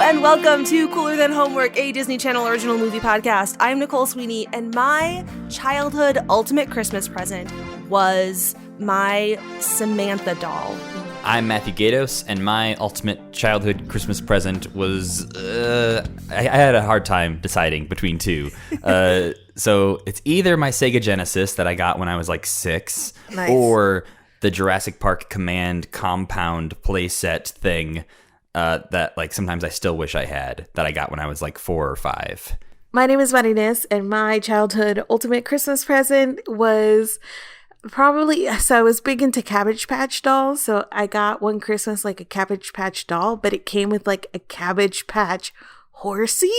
and welcome to Cooler Than Homework, a Disney Channel original movie podcast. I'm Nicole Sweeney, and my childhood ultimate Christmas present was my Samantha doll. I'm Matthew Gatos, and my ultimate childhood Christmas present was, I had a hard time deciding between two. So it's either my Sega Genesis that I got when I was like 6, Nice. or the Jurassic Park Command compound playset thing that like sometimes I still wish I had, that I got when I was like 4 or 5. My name is Marinés, and my childhood ultimate Christmas present was so I was big into Cabbage Patch dolls, so I got one Christmas like a Cabbage Patch doll, but it came with like a Cabbage Patch horsey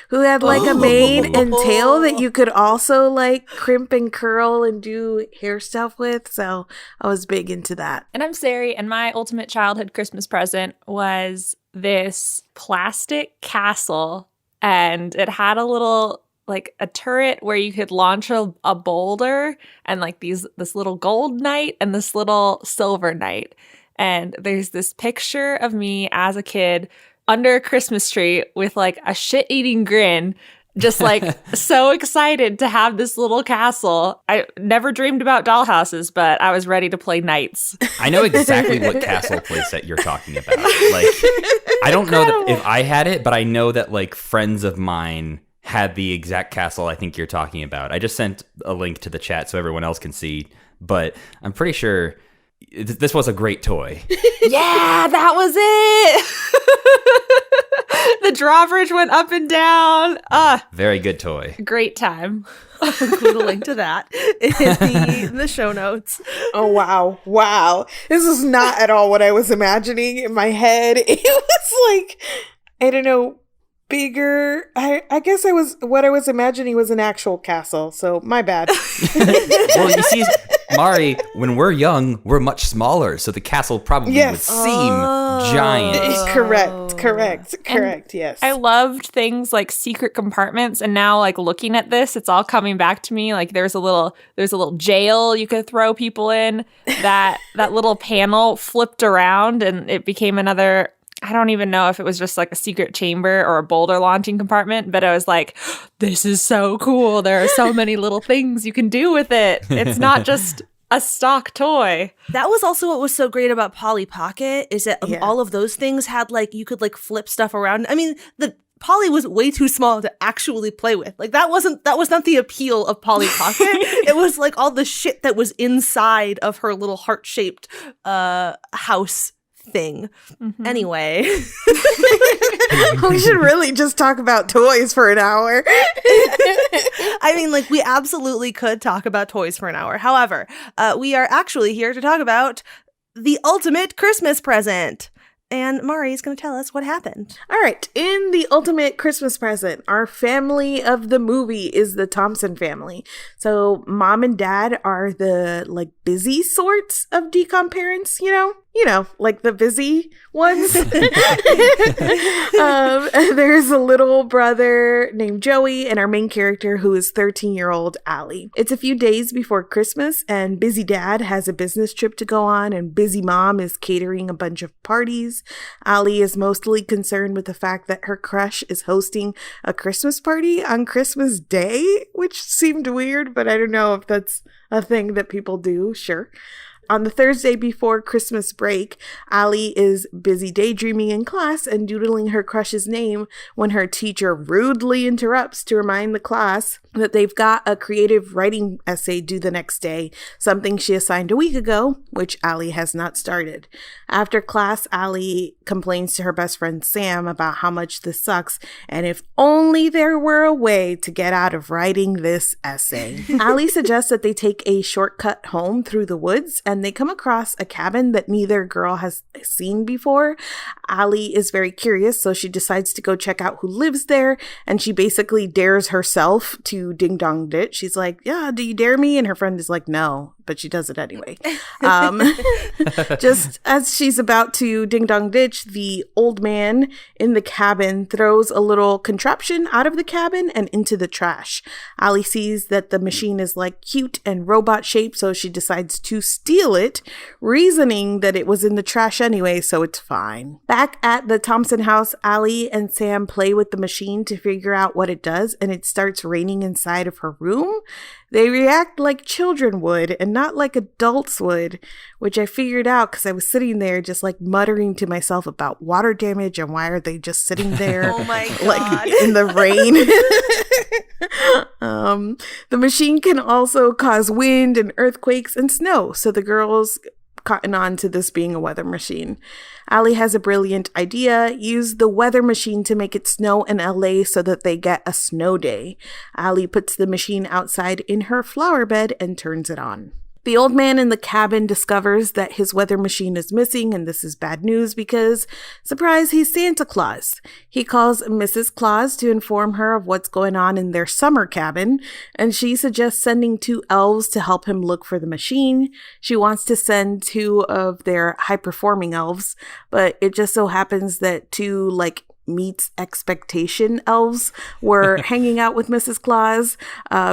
who had like a mane and tail that you could also like crimp and curl and do hair stuff with, so I was big into that. And I'm Ceri, and my ultimate childhood Christmas present was this plastic castle, and it had a little like a turret where you could launch a boulder, and like this little gold knight and this little silver knight. And there's this picture of me as a kid under a Christmas tree with like a shit-eating grin, just like so excited to have this little castle. I never dreamed about dollhouses, but I was ready to play knights. I know exactly what castle playset you're talking about. Like, I don't know that if I had it, but I know that like friends of mine had the exact castle I think you're talking about. I just sent a link to the chat so everyone else can see, but I'm pretty sure this was a great toy. Yeah, that was it. The drawbridge went up and down. Very good toy. Great time. I'll include a link to that in the show notes. Oh, wow. This is not at all what I was imagining in my head. It was like, I don't know, bigger. I guess what I was imagining was an actual castle, so my bad. Well, you see, Mari, when we're young, we're much smaller, so the castle probably would seem giant. Correct, yes. I loved things like secret compartments, and now like looking at this, it's all coming back to me. Like there's a little jail you could throw people in. That little panel flipped around and it became another, I don't even know if it was just like a secret chamber or a boulder launching compartment, but I was like, this is so cool. There are so many little things you can do with it. It's not just a stock toy. That was also what was so great about Polly Pocket, is that all of those things had like, you could like flip stuff around. I mean, the Polly was way too small to actually play with. Like that was not the appeal of Polly Pocket. It was like all the shit that was inside of her little heart-shaped house thing. Mm-hmm. Anyway. We should really just talk about toys for an hour. I mean, like, we absolutely could talk about toys for an hour. However, we are actually here to talk about the ultimate Christmas present. And Mari's going to tell us what happened. All right. In the ultimate Christmas present, our family of the movie is the Thompson family. So mom and dad are the like busy sorts of decom parents, you know, like the busy ones. There's a little brother named Joey and our main character who is 13-year-old Allie. It's a few days before Christmas and busy dad has a business trip to go on and busy mom is catering a bunch of parties. Allie is mostly concerned with the fact that her crush is hosting a Christmas party on Christmas Day, which seemed weird, but I don't know if that's a thing that people do. Sure. On the Thursday before Christmas break, Allie is busy daydreaming in class and doodling her crush's name when her teacher rudely interrupts to remind the class that they've got a creative writing essay due the next day, something she assigned a week ago, which Allie has not started. After class, Allie complains to her best friend Sam about how much this sucks, and if only there were a way to get out of writing this essay. Allie suggests that they take a shortcut home through the woods, and they come across a cabin that neither girl has seen before. Allie is very curious, so she decides to go check out who lives there, and she basically dares herself to ding-dong it. She's like, yeah, do you dare me? And her friend is like, no, but she does it anyway. Just as she's about to ding dong ditch, the old man in the cabin throws a little contraption out of the cabin and into the trash. Allie sees that the machine is like cute and robot shaped, so she decides to steal it, reasoning that it was in the trash anyway, so it's fine. Back at the Thompson house, Allie and Sam play with the machine to figure out what it does, and it starts raining inside of her room. They react like children would and not like adults would, which I figured out because I was sitting there just like muttering to myself about water damage and why are they just sitting there Oh my God. like in the rain. The machine can also cause wind and earthquakes and snow, so the girls cotton on to this being a weather machine. Allie has a brilliant idea. Use the weather machine to make it snow in LA so that they get a snow day. Allie puts the machine outside in her flower bed and turns it on. The old man in the cabin discovers that his weather machine is missing, and this is bad news because, surprise, he's Santa Claus. He calls Mrs. Claus to inform her of what's going on in their summer cabin, and she suggests sending 2 elves to help him look for the machine. She wants to send 2 of their high-performing elves, but it just so happens that 2, meets expectation elves were hanging out with Mrs. Claus,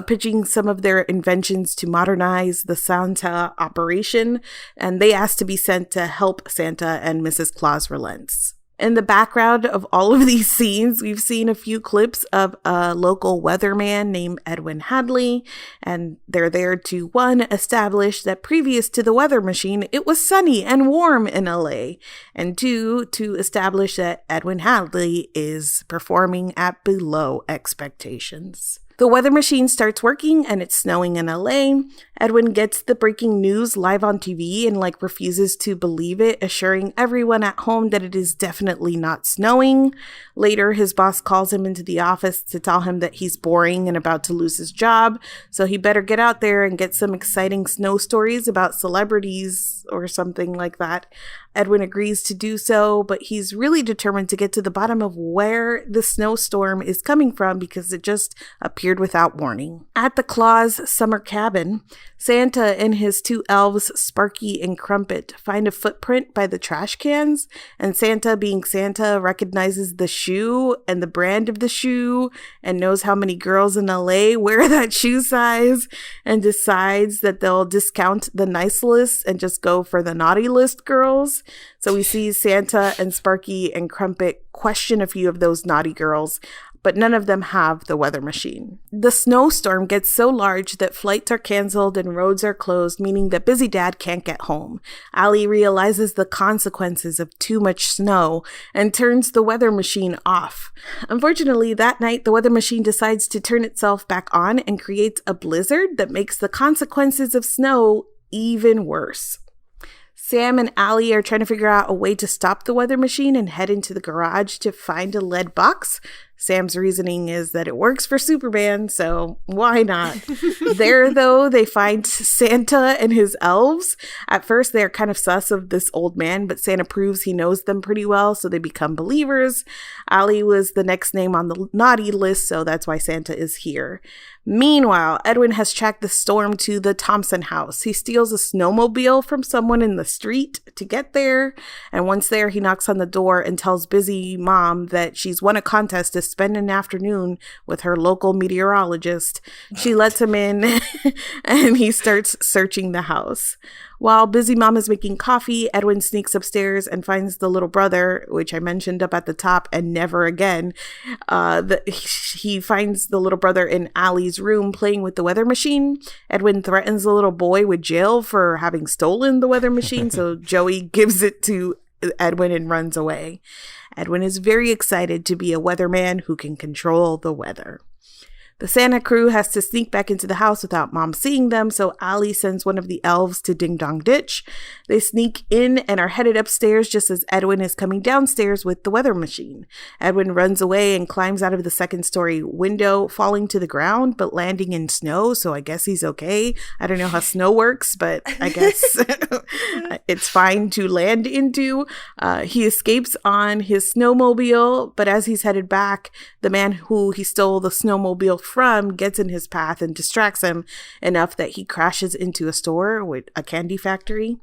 pitching some of their inventions to modernize the Santa operation, and they asked to be sent to help Santa, and Mrs. Claus relents. In the background of all of these scenes, we've seen a few clips of a local weatherman named Edwin Hadley, and they're there to, 1, establish that previous to the weather machine, it was sunny and warm in LA, and 2, to establish that Edwin Hadley is performing at below expectations. The weather machine starts working and it's snowing in LA. Edwin gets the breaking news live on TV and refuses to believe it, assuring everyone at home that it is definitely not snowing. Later, his boss calls him into the office to tell him that he's boring and about to lose his job, so he better get out there and get some exciting snow stories about celebrities or something like that. Edwin agrees to do so, but he's really determined to get to the bottom of where the snowstorm is coming from because it just appeared without warning. At the Claus summer cabin, Santa and his 2 elves, Sparky and Crumpet, find a footprint by the trash cans, and Santa, being Santa, recognizes the shoe and the brand of the shoe and knows how many girls in LA wear that shoe size and decides that they'll discount the nice list and just go for the naughty list girls. So we see Santa and Sparky and Crumpet question a few of those naughty girls, but none of them have the weather machine. The snowstorm gets so large that flights are canceled and roads are closed, meaning that Busy Dad can't get home. Allie realizes the consequences of too much snow and turns the weather machine off. Unfortunately, that night, the weather machine decides to turn itself back on and creates a blizzard that makes the consequences of snow even worse. Sam and Allie are trying to figure out a way to stop the weather machine and head into the garage to find a lead box. Sam's reasoning is that it works for Superman, so why not? There, though, they find Santa and his elves. At first, they're kind of sus of this old man, but Santa proves he knows them pretty well, so they become believers. Allie was the next name on the naughty list, so that's why Santa is here. Meanwhile, Edwin has tracked the storm to the Thompson house. He steals a snowmobile from someone in the street to get there, and once there, he knocks on the door and tells Busy Mom that she's won a contest to spend an afternoon with her local meteorologist. She lets him in, and he starts searching the house. While Busy Mom is making coffee, Edwin sneaks upstairs and finds the little brother, which I mentioned up at the top, and never again. He finds the little brother in Allie's room playing with the weather machine. Edwin threatens the little boy with jail for having stolen the weather machine, so Joey gives it to Edwin and runs away. Edwin is very excited to be a weatherman who can control the weather. The Santa crew has to sneak back into the house without Mom seeing them, so Allie sends one of the elves to Ding Dong Ditch. They sneak in and are headed upstairs just as Edwin is coming downstairs with the weather machine. Edwin runs away and climbs out of the second-story window, falling to the ground, but landing in snow, so I guess he's okay. I don't know how snow works, but I guess it's fine to land into. He escapes on his snowmobile, but as he's headed back, the man who he stole the snowmobile from gets in his path and distracts him enough that he crashes into a store with a candy factory.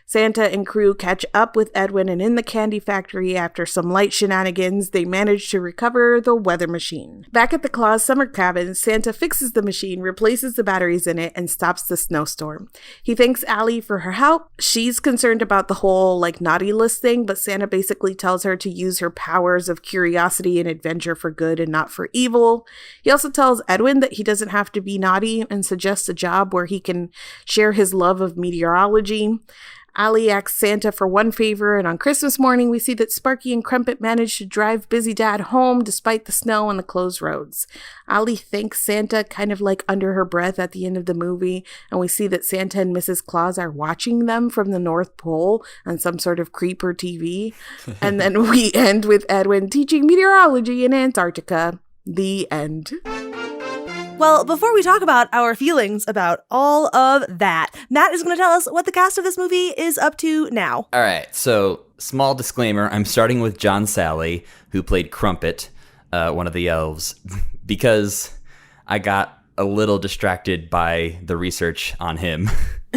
Santa and crew catch up with Edwin, and in the candy factory, after some light shenanigans, they manage to recover the weather machine. Back at the Claus summer cabin, Santa fixes the machine, replaces the batteries in it, and stops the snowstorm. He thanks Allie for her help. She's concerned about the whole naughty list thing, but Santa basically tells her to use her powers of curiosity and adventure for good and not for evil. He also tells Edwin that he doesn't have to be naughty and suggests a job where he can share his love of meteorology. Allie asks Santa for one favor, and on Christmas morning, we see that Sparky and Crumpet manage to drive Busy Dad home despite the snow and the closed roads. Allie thanks Santa kind of under her breath at the end of the movie, and we see that Santa and Mrs. Claus are watching them from the North Pole on some sort of creeper TV. And then we end with Edwin teaching meteorology in Antarctica. The end. Well, before we talk about our feelings about all of that, Matt is going to tell us what the cast of this movie is up to now. All right, so small disclaimer, I'm starting with John Sally, who played Crumpet, one of the elves, because I got a little distracted by the research on him,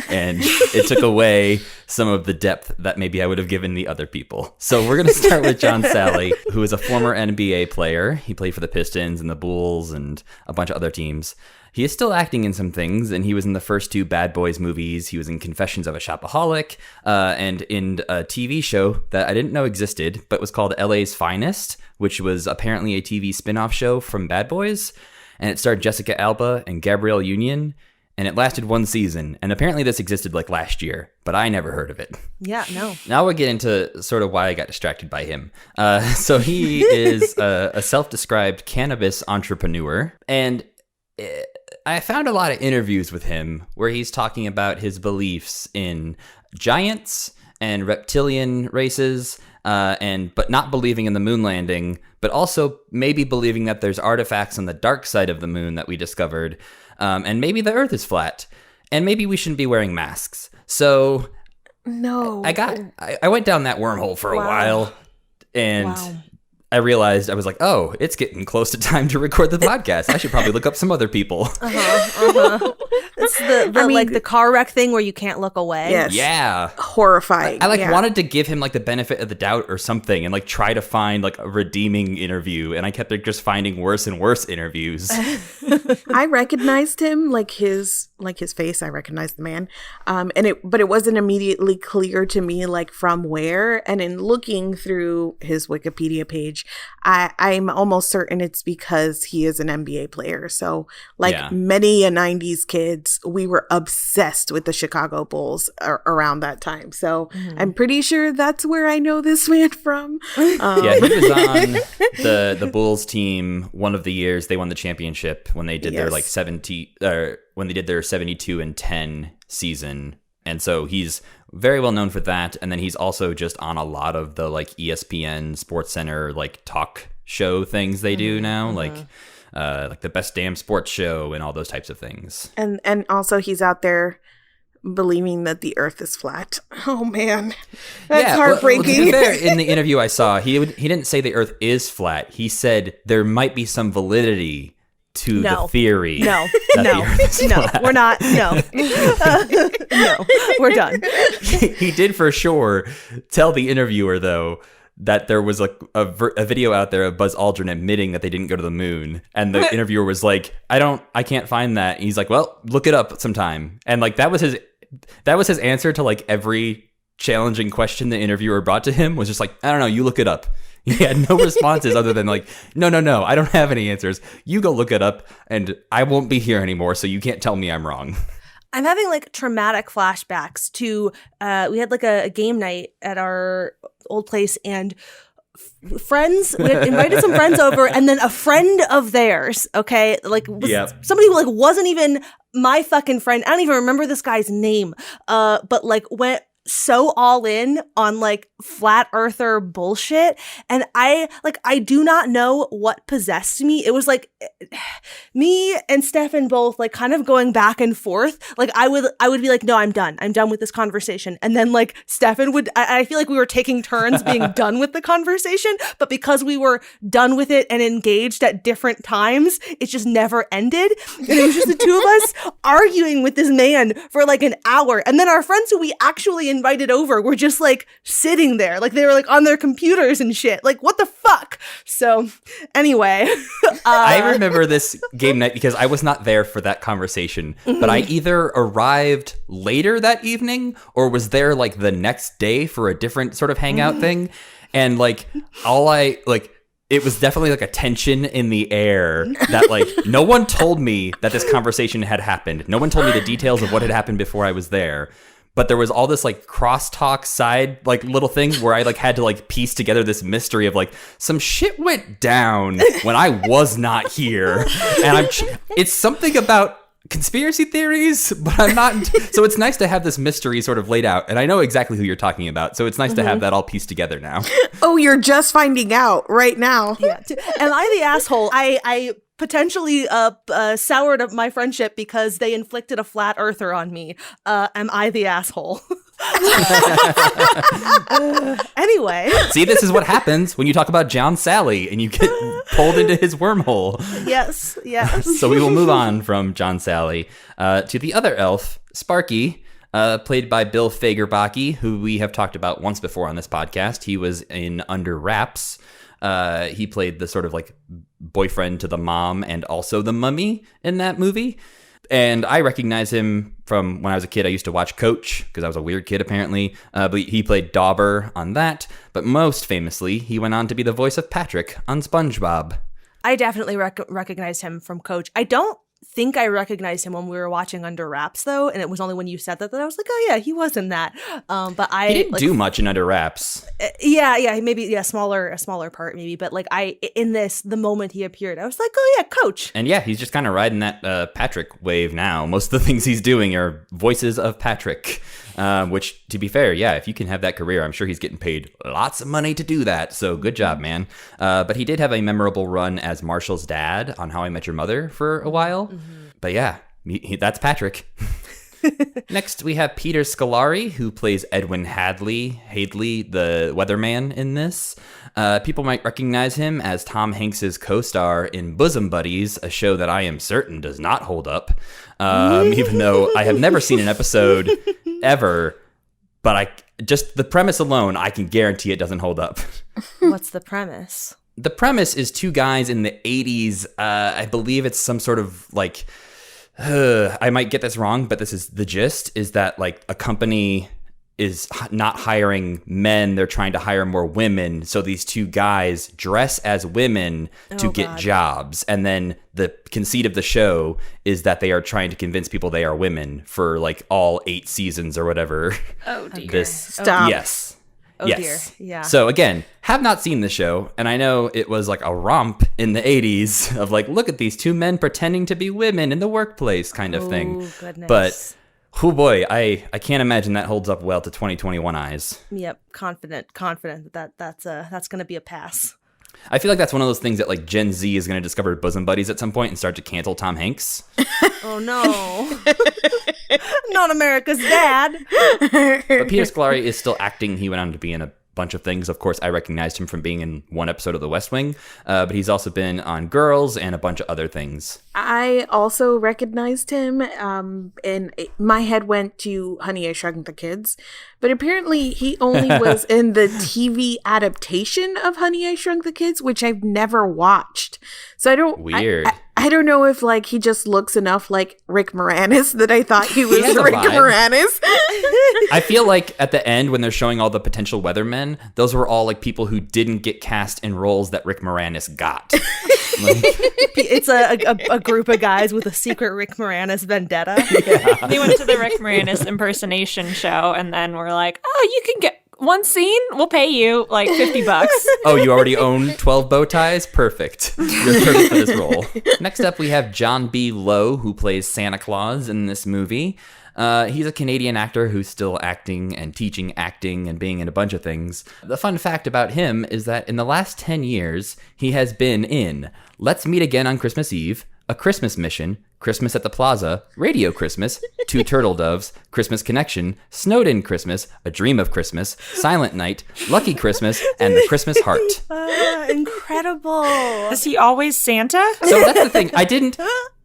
and it took away some of the depth that maybe I would have given the other people. So we're going to start with John Sally, who is a former NBA player. He played for the Pistons and the Bulls and a bunch of other teams. He is still acting in some things, and he was in the first 2 Bad Boys movies. He was in Confessions of a Shopaholic, and in a TV show that I didn't know existed, but was called LA's Finest, which was apparently a TV spin-off show from Bad Boys. And it starred Jessica Alba and Gabrielle Union, and it lasted 1 season. And apparently this existed last year, but I never heard of it. Yeah, no. Now we'll get into sort of why I got distracted by him. So he is a self-described cannabis entrepreneur, and I found a lot of interviews with him where he's talking about his beliefs in giants and reptilian races, but not believing in the moon landing, but also maybe believing that there's artifacts on the dark side of the moon that we discovered, and maybe the Earth is flat, and maybe we shouldn't be wearing masks. So no, I went down that wormhole for a while, and I realized, I was like, oh, it's getting close to time to record the podcast. I should probably look up some other people. It's the car wreck thing where you can't look away. Yes. Yeah. Horrifying. I wanted to give him the benefit of the doubt or something and try to find a redeeming interview. And I kept just finding worse and worse interviews. I recognized him, his face. I recognized the man. But it wasn't immediately clear to me, from where. And in looking through his Wikipedia page, I'm almost certain it's because he is an NBA player. So many 90s kids, we were obsessed with the Chicago Bulls around that time. So I'm pretty sure that's where I know this man from. Yeah, he was on the Bulls team one of the years they won the championship when they did their when they did their 72-10 season. And so he's very well known for that. And then he's also just on a lot of the ESPN Sports Center talk show things they do now, the Best Damn Sports Show and all those types of things. And also he's out there believing that the Earth is flat. Oh man, that's heartbreaking. Well, in the interview I saw, he didn't say the Earth is flat. He said there might be some validity to the theory. No, we're not. No, no, we're done. He did for sure tell the interviewer, though, that there was a video out there of Buzz Aldrin admitting that they didn't go to the moon, and the interviewer was like, I can't find that. And he's like, well, look it up sometime. And that was his answer to every challenging question the interviewer brought to him, was just I don't know, you look it up. He had no responses other than no, I don't have any answers. You go look it up, and I won't be here anymore, so you can't tell me I'm wrong. I'm having traumatic flashbacks to we had a game night at our old place, and we had invited some friends over, and then a friend of theirs, somebody who wasn't even my fucking friend. I don't even remember this guy's name, but so all in on like flat earther bullshit, and I do not know what possessed me. It was like me and Stefan both like kind of going back and forth. Like I would be like, no, I'm done with this conversation, and then like Stefan would, I feel like we were taking turns being done with the conversation, but because we were done with it and engaged at different times, it just never ended, and it was just the two of us arguing with this man for like an hour, and then our friends who we actually invited over were just like sitting there, like they were like on their computers and shit, like what the fuck. So anyway, I remember this game night because I was not there for that conversation, but I either arrived later that evening or was there like the next day for a different sort of hangout thing, and like it was definitely like a tension in the air that like no one told me that this conversation had happened. No one told me the details of what had happened before I was there. But there was all this like crosstalk side like little thing where I like had to like piece together this mystery of like some shit went down when I was not here. And it's something about conspiracy theories, but I'm not. So it's nice to have this mystery sort of laid out. And I know exactly who you're talking about. So it's nice to have that all pieced together now. Oh, you're just finding out right now. Yeah. Am I the asshole? I potentially soured up my friendship because they inflicted a flat earther on me. Am I the asshole? Anyway. See, this is what happens when you talk about John Sally and you get pulled into his wormhole. Yes. So we will move on from John Sally to the other elf, Sparky, played by Bill Fagerbaki, who we have talked about once before on this podcast. He was in Under Wraps. He played the sort of like boyfriend to the mom and also the mummy in that movie. And I recognize him from when I was a kid. I used to watch Coach because I was a weird kid, apparently. But he played Dauber on that. But most famously, he went on to be the voice of Patrick on SpongeBob. I definitely recognized him from Coach. I don't think I recognized him when we were watching Under Wraps, though, and it was only when you said that I was like, oh yeah, he was in that. But he didn't do much in Under Wraps. Yeah, maybe a smaller part maybe, but like the moment he appeared, I was like, oh yeah, Coach. And yeah, he's just kind of riding that Patrick wave now. Most of the things he's doing are voices of Patrick. Which, to be fair, yeah, if you can have that career, I'm sure he's getting paid lots of money to do that. So good job, man. But he did have a memorable run as Marshall's dad on How I Met Your Mother for a while. But yeah, that's Patrick. Next, we have Peter Scolari, who plays Edwin Hadley, the weatherman in this. People might recognize him as Tom Hanks's co-star in Bosom Buddies, a show that I am certain does not hold up, even though I have never seen an episode ever. But just the premise alone, I can guarantee it doesn't hold up. What's the premise? The premise is two guys in the 80s. I believe it's some sort of like... I might get this wrong, but this is the gist, is that like a company is not hiring men. They're trying to hire more women. So these two guys dress as women to get jobs. And then the conceit of the show is that they are trying to convince people they are women for like all 8 seasons or whatever. Oh, dear. Stop. Yes. Oh, yes. dear. Yeah. So again, have not seen the show, and I know it was like a romp in the 80s of like, look at these two men pretending to be women in the workplace kind of thing. Goodness. But oh boy, I can't imagine that holds up well to 2021 eyes. Yep, confident that's going to be a pass. I feel like that's one of those things that like Gen Z is going to discover Bosom Buddies at some point and start to cancel Tom Hanks. Oh no. Not America's dad. But Peter Scolari is still acting. He went on to be in a bunch of things. Of course, I recognized him from being in one episode of The West Wing, but he's also been on Girls and a bunch of other things. I also recognized him, and my head went to Honey, I Shrunk the Kids, but apparently he only was in the TV adaptation of Honey, I Shrunk the Kids, which I've never watched. So I don't... Weird. I don't know if like he just looks enough like Rick Moranis that I thought he was Rick Moranis. I feel like at the end when they're showing all the potential weathermen, those were all like people who didn't get cast in roles that Rick Moranis got. It's a group of guys with a secret Rick Moranis vendetta. Yeah. They went to the Rick Moranis impersonation show and then were like, oh, you can get one scene, we'll pay you like $50. Oh, you already own 12 bow ties? Perfect. You're perfect for this role. Next up, we have John B. Lowe, who plays Santa Claus in this movie. He's a Canadian actor who's still acting and teaching acting and being in a bunch of things. The fun fact about him is that in the last 10 years, he has been in Let's Meet Again on Christmas Eve, A Christmas Mission, Christmas at the Plaza, Radio Christmas, Two Turtle Doves, Christmas Connection, Snowed In Christmas, A Dream of Christmas, Silent Night, Lucky Christmas, and The Christmas Heart. Incredible. Is he always Santa? So that's the thing.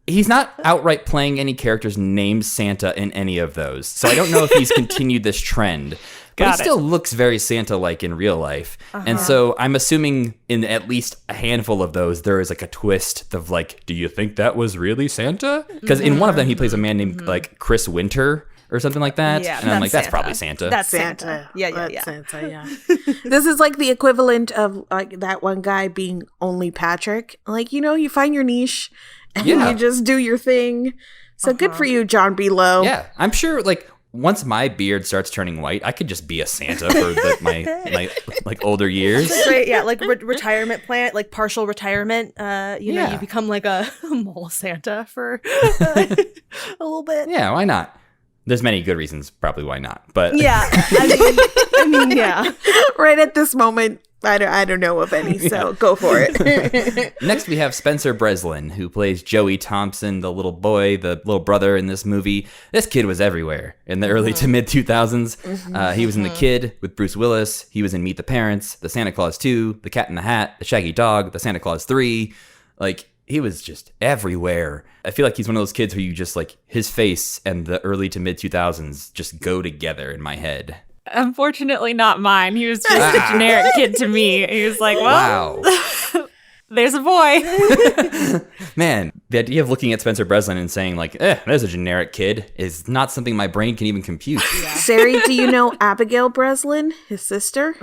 He's not outright playing any characters named Santa in any of those. So I don't know if he's continued this trend. But he still looks very Santa-like in real life. And so I'm assuming in at least a handful of those, there is like a twist of like, do you think that was really Santa? Because in one of them, he plays a man named like Chris Winter or something like that. Yeah, and I'm like, that's Santa. probably Santa. That's Santa. Yeah. That's Santa, yeah. This is like the equivalent of like that one guy being only Patrick. Like, you find your niche and you just do your thing. So good for you, John B. Lowe. Yeah, I'm sure like once my beard starts turning white, I could just be a Santa for my like older years. Right, yeah, like retirement plan, like partial retirement. You become like a mole Santa for a little bit. Yeah, why not? There's many good reasons probably why not, but yeah, I mean, yeah. Right at this moment, I don't know of any, so go for it. Next, we have Spencer Breslin, who plays Joey Thompson, the little boy, the little brother in this movie. This kid was everywhere in the early to mid 2000s. He was in The Kid with Bruce Willis. He was in Meet the Parents, The Santa Claus 2, The Cat in the Hat, The Shaggy Dog, The Santa Claus 3. Like, he was just everywhere. I feel like he's one of those kids who you just like his face and the early to mid 2000s just go together in my head. Unfortunately, not mine. He was just a generic kid to me. He was like, well, wow. There's a boy. Man, the idea of looking at Spencer Breslin and saying like, there's a generic kid is not something my brain can even compute. Ceri, do you know Abigail Breslin, his sister?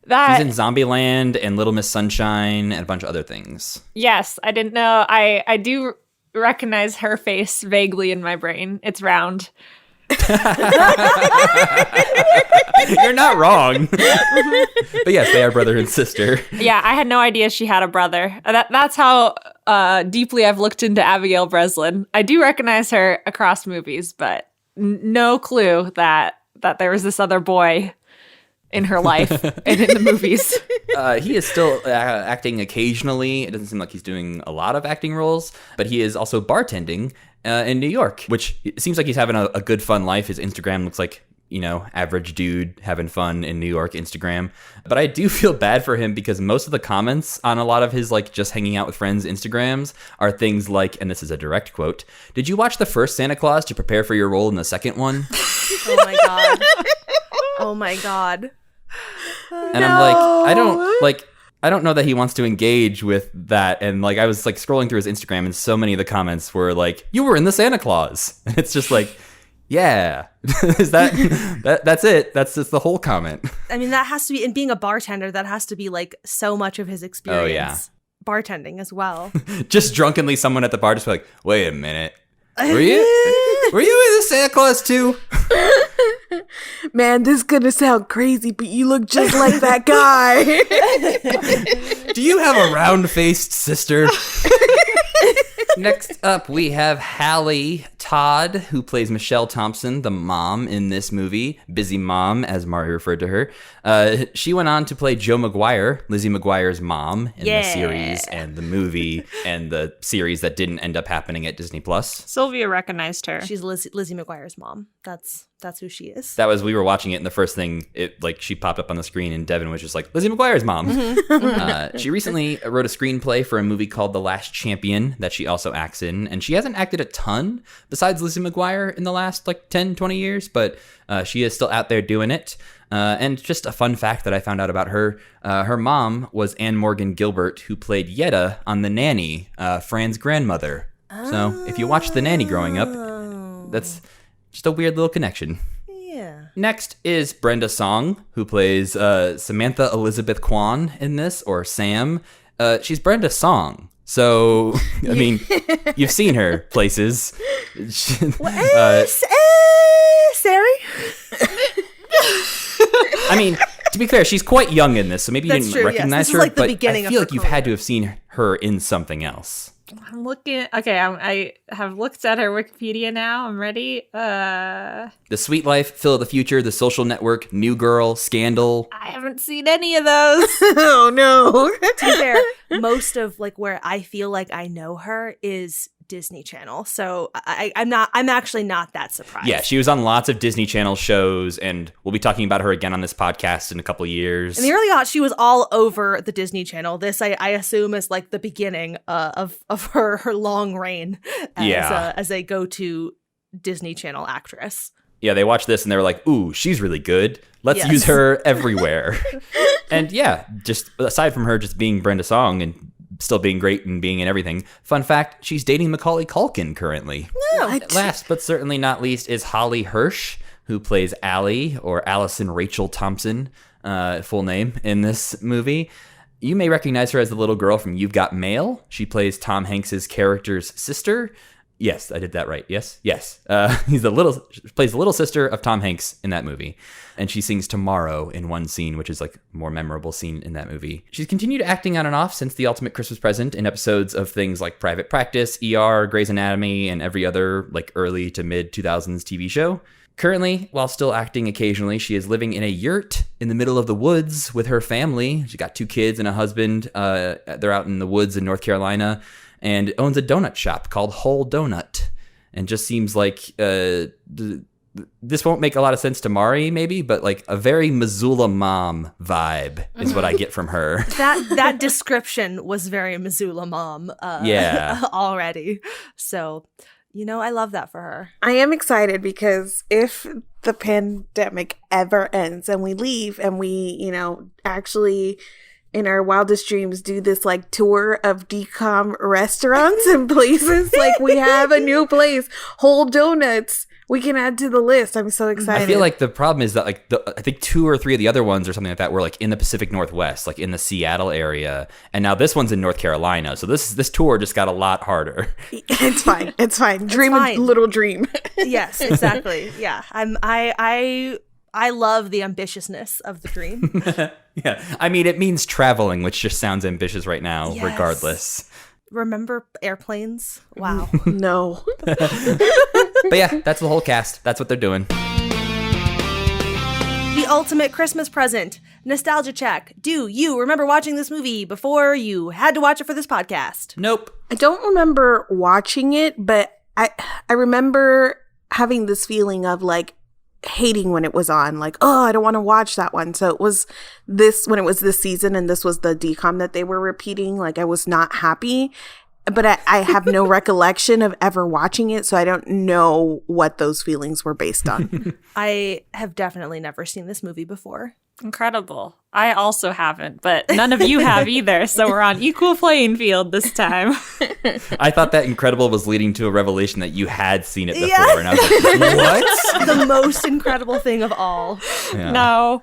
She's in Zombieland and Little Miss Sunshine and a bunch of other things. Yes, I didn't know. I do recognize her face vaguely in my brain. It's round. You're not wrong. But yes, they are brother and sister. Yeah, I had no idea she had a brother. That's how deeply I've looked into Abigail Breslin. I do recognize her across movies, but no clue that there was this other boy in her life and in the movies. He is still acting occasionally. It doesn't seem like he's doing a lot of acting roles, but he is also bartending in New York, which it seems like he's having a good, fun life. His Instagram looks like, average dude having fun in New York Instagram. But I do feel bad for him because most of the comments on a lot of his, like, just hanging out with friends Instagrams are things like, and this is a direct quote, "Did you watch the first Santa Claus to prepare for your role in the second one?" Oh my God. Oh my God. And I'm like, I don't know that he wants to engage with that. And like, I was like scrolling through his Instagram and so many of the comments were like, "You were in the Santa Claus." And it's just like, yeah, is that's it. That's just the whole comment. I mean, that has to be, and being a bartender, that has to be like so much of his experience. Oh, yeah. Bartending as well. Just drunkenly someone at the bar just be like, "Wait a minute. Were you in the Santa Claus too?" Man, this is gonna sound crazy, but you look just like that guy. Do you have a round-faced sister? Next up, we have Hallie Todd, who plays Michelle Thompson, the mom in this movie. Busy mom, as Mari referred to her. She went on to play Joe McGuire, Lizzie McGuire's mom, in the series and the movie and the series that didn't end up happening at Disney+. Sylvia recognized her. She's Lizzie McGuire's mom. That's who she is. That was, we were watching it, and the first thing, she popped up on the screen, and Devin was just like, "Lizzie McGuire's mom." She recently wrote a screenplay for a movie called The Last Champion that she also acts in, and she hasn't acted a ton besides Lizzie McGuire in the last 10, 20 years, but she is still out there doing it. And just a fun fact that I found out about her, her mom was Anne Morgan Gilbert, who played Yetta on The Nanny, Fran's grandmother. So if you watched The Nanny growing up, that's just a weird little connection. Yeah. Next is Brenda Song, who plays Samantha Elizabeth Kwan in this, or Sam. She's Brenda Song. So, I mean, you've seen her places. Ceri? I mean, to be fair, she's quite young in this, so maybe you That's didn't true, recognize yes. her, Like the but beginning I of feel her like you've had to career. have seen her in something else. I'm looking. Okay, I have looked at her Wikipedia now. I'm ready. The Sweet Life, Phil of the Future, The Social Network, New Girl, Scandal. I haven't seen any of those. Oh no. To be fair, most of like where I feel like I know her is Disney Channel. So I'm actually not that surprised. Yeah, she was on lots of Disney Channel shows, and we'll be talking about her again on this podcast in a couple of years. In the early aughts, she was all over the Disney Channel. This, I assume, is like the beginning of her long reign as a go-to Disney Channel actress. Yeah, they watched this and they were like, ooh, she's really good. Let's use her everywhere. And yeah, just aside from her just being Brenda Song and still being great and being in everything, fun fact, she's dating Macaulay Culkin currently. Last but certainly not least is Holly Hirsch, who plays Allie, or Allison Rachel Thompson, full name, in this movie. You may recognize her as the little girl from You've Got Mail. She plays Tom Hanks's character's sister. Yes, I did that right. Yes. She plays the little sister of Tom Hanks in that movie. And she sings Tomorrow in one scene, which is like a more memorable scene in that movie. She's continued acting on and off since The Ultimate Christmas Present in episodes of things like Private Practice, ER, Grey's Anatomy, and every other like early to mid 2000s TV show. Currently, while still acting occasionally, she is living in a yurt in the middle of the woods with her family. She got 2 kids and a husband. They're out in the woods in North Carolina, and owns a donut shop called Whole Donut. And just seems like this won't make a lot of sense to Mari, maybe, but like a very Missoula mom vibe is what I get from her. That description was very Missoula mom already. So, I love that for her. I am excited because if the pandemic ever ends and we leave and we, actually in our wildest dreams do this like tour of decom restaurants and places, like we have a new place, Whole Donuts, we can add to the list. I'm so excited. I feel like the problem is that like I think 2 or 3 of the other ones or something like that were like in the Pacific Northwest, like in the Seattle area, and now this one's in North Carolina. So this tour just got a lot harder. It's fine. Dream a little dream. Yes, exactly. Yeah, I love the ambitiousness of the dream. Yeah, I mean it means traveling, which just sounds ambitious right now, yes. Regardless. Remember airplanes? Wow. No. But yeah, that's the whole cast. That's what they're doing. The ultimate Christmas present. Nostalgia check. Do you remember watching this movie before you had to watch it for this podcast? Nope. I don't remember watching it, but I remember having this feeling of like hating when it was on, like, oh, I don't want to watch that one. So it was when it was this season and this was the decom that they were repeating, like I was not happy. But I have no recollection of ever watching it, so I don't know what those feelings were based on. I have definitely never seen this movie before. Incredible. I also haven't, but none of you have either, so we're on equal playing field this time. I thought that incredible was leading to a revelation that you had seen it before, and I was like, what? The most incredible thing of all. Yeah. No.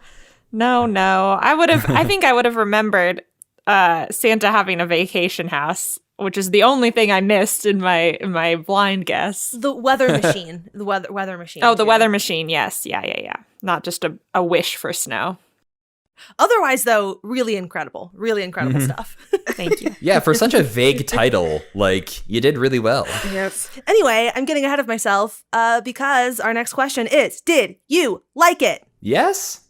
I think I would have remembered Santa having a vacation house, which is the only thing I missed in my blind guess. The weather machine. The weather machine. Oh, the weather machine. Yes. Yeah. Not just a wish for snow. Otherwise, though, really incredible stuff. Thank you. Yeah, for such a vague title, like, you did really well. Yes. Anyway, I'm getting ahead of myself because our next question is, did you like it? Yes?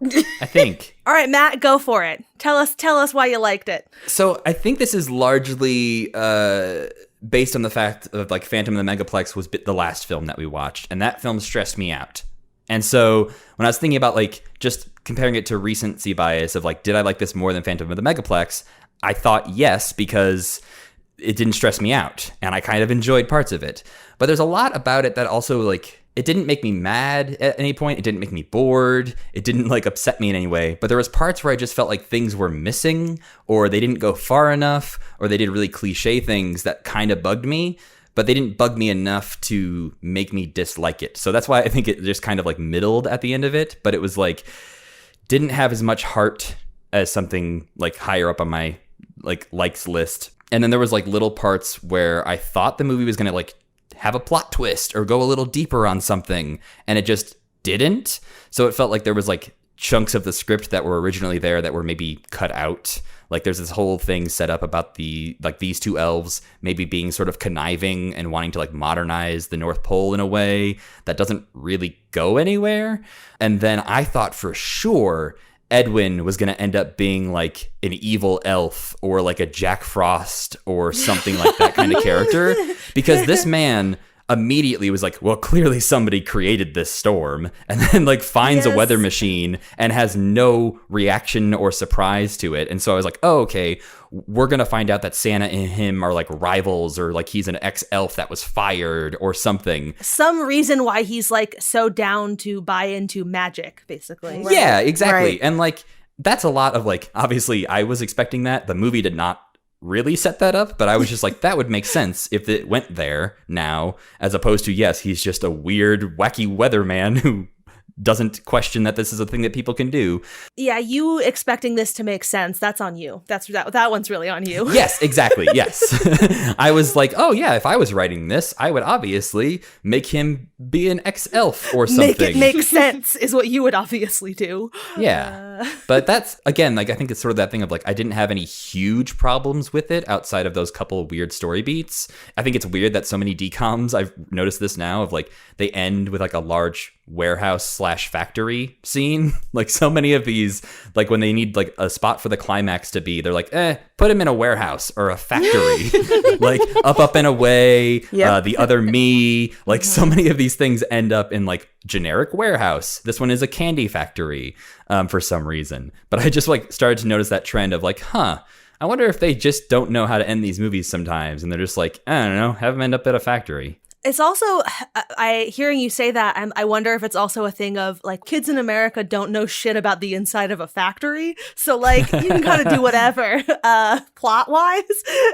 I think. All right, Matt, go for it. Tell us why you liked it. So I think this is largely based on the fact of like Phantom of the Megaplex was the last film that we watched, and that film stressed me out. And so when I was thinking about like just comparing it to recency bias of like, did I like this more than Phantom of the Megaplex? I thought yes, because it didn't stress me out, and I kind of enjoyed parts of it. But there's a lot about it that also like, it didn't make me mad at any point. It didn't make me bored. It didn't like upset me in any way. But there was parts where I just felt like things were missing, or they didn't go far enough, or they did really cliche things that kind of bugged me, but they didn't bug me enough to make me dislike it. So that's why I think it just kind of like middled at the end of it. But it was like, didn't have as much heart as something like higher up on my like likes list. And then there was like little parts where I thought the movie was going to like have a plot twist or go a little deeper on something, and it just didn't. So it felt like there was like chunks of the script that were originally there that were maybe cut out. Like there's this whole thing set up about these two elves maybe being sort of conniving and wanting to like modernize the North Pole in a way that doesn't really go anywhere. And then I thought for sure Edwin was going to end up being like an evil elf or like a Jack Frost or something like that kind of character, because this man immediately was like, well, clearly somebody created this storm, and then like finds a weather machine and has no reaction or surprise to it. And so I was like, oh, okay, we're going to find out that Santa and him are like rivals, or like he's an ex-elf that was fired or something. Some reason why he's like so down to buy into magic, basically. Right. Yeah, exactly. Right. And like, that's a lot of like, obviously I was expecting that. The movie did not really set that up, but I was just like, that would make sense if it went there now, as opposed to, yes, he's just a weird, wacky weatherman who doesn't question that this is a thing that people can do. Yeah, you expecting this to make sense, that's on you. That one's really on you. Yes, exactly. Yes. I was like, oh yeah, if I was writing this, I would obviously make him be an ex-elf or something. Make it make sense is what you would obviously do. Yeah. But that's, again, like I think it's sort of that thing of like, I didn't have any huge problems with it outside of those couple of weird story beats. I think it's weird that so many DCOMs, I've noticed this now, of like they end with like a large warehouse / factory scene. Like so many of these, like when they need like a spot for the climax to be, they're like, put him in a warehouse or a factory. Like up and away, the other me. Like so many of these things end up in like generic warehouse. This one is a candy factory for some reason. But I just like started to notice that trend of like, I wonder if they just don't know how to end these movies sometimes, and they're just like, I don't know, have them end up at a factory. It's also, hearing you say that, I wonder if it's also a thing of like kids in America don't know shit about the inside of a factory. So like you can kind of do whatever plot wise